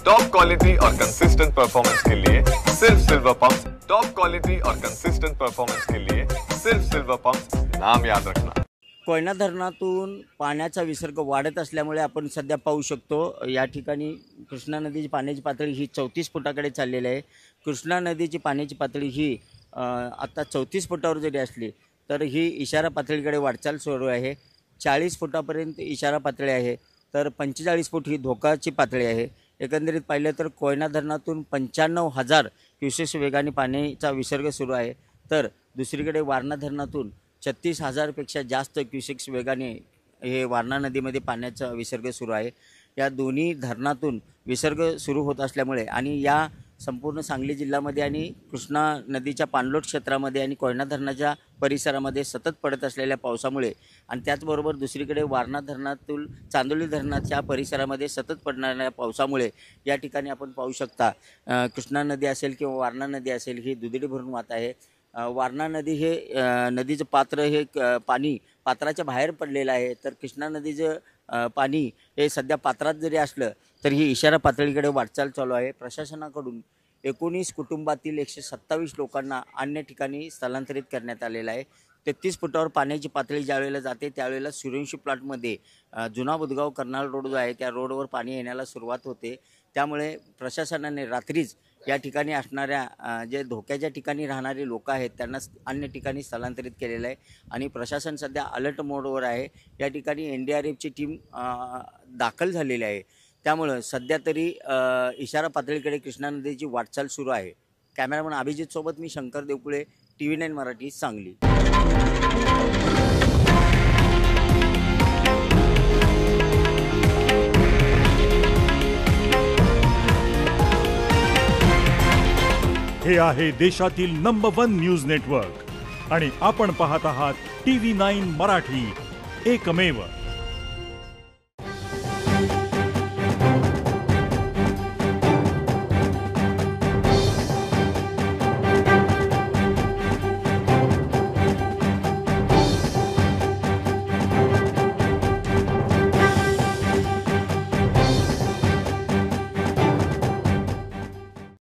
Top quality और consistent performance के लिए सिर्फ सिल्वर पंप। टॉप क्वालिटी और कंसिस्टेंट परफॉर्मेंस के लिए सिर्फ सिल्वर पंप, नाम याद रखना। कोयना धरणातून पाण्याचा विसर्ग वाढत असल्यामुळे आपण सध्या पाहू शकतो या ठिकाणी कृष्णा नदीची पाण्याची पातळी ही 34 फुटाकडे चाललेली आहे। कृष्णा नदीची पाण्याची पातळी ही आता 34 फुटावर जरी असली तर ही इशारा पातळीकडे वाटचाल सुरू आहे। 40 फुटापर्यंत इशारा पातळी आहे तर 45 फूट ही धोकाची पातळी आहे। एकंदरीत पाहिलं तर कोयना धरणातून 95,000 क्युसेक्स वेगाने पाण्याचा विसर्ग सुरू आहे तर दुसरीकडे वारणा धरणातून 36,000 पेक्षा जास्त क्युसेक्स वेगाने हे वारणा नदीमध्ये पाण्याचा विसर्ग सुरू आहे। या दोन्ही धरणातून विसर्ग सुरू होत असल्यामुळे आणि या संपूर्ण सांगली जिल्ह्यामध्ये आणि कृष्णा नदीच्या पाणलोट क्षेत्रामध्ये आणि कोयना धरणाच्या परिसरामध्ये सतत पडत असलेल्या पावसामुळे आणि त्याचबरोबर दुसरीकडे वारणा धरणातून चांदोली धरणाच्या परिसरामध्ये सतत पडणाऱ्या पावसामुळे या ठिकाणी आपण पाहू शकता कृष्णा नदी असेल किंवा वारणा नदी असेल ही दुधडी भरून वाहत आहे। वारणा नदी हे नदीचं पात्र हे पाणी पात्राच्या बाहेर पडलेलं आहे तर कृष्णा नदीचं पाणी हे सध्या पात्रात जरी असलं तरी ही इशारा पातळीकडे वाटचाल चालू आहे। प्रशासनाकडून 19 कुटुंबातील 127 लोकांना अन्य ठिकाणी स्थलांतरित करण्यात आलेलं आहे। 33 फुटावर पाण्याची पातळी ज्यावेळेला जाते त्यावेळेला सूर्यवंशी प्लॉटमध्ये जुना बुधगाव कर्नाल रोड जो आहे त्या रोडवर पाणी येण्याला सुरुवात होते। त्यामुळे प्रशासनाने रात्रीच या ठिकाणी असणाऱ्या जे धोक्याच्या ठिकाणी राहणारे लोक आहेत त्यांना अन्य ठिकाणी स्थलांतरित केलेलं आहे आणि प्रशासन सध्या अलर्ट मोडवर आहे। या ठिकाणी NDRFची टीम दाखल झालेली आहे। त्यामुळे सध्या तरी इशारा पातळीकडे कृष्णा नदीची वाटचाल सुरू आहे। कॅमेरामन अभिजित सोबत मी शंकर देवकुळे, TV9 मराठी, सांगली। हे आहे देशातील नंबर 1 न्यूज नेटवर्क आणि आपण पाहत आहात TV9 मराठी, एकमेव।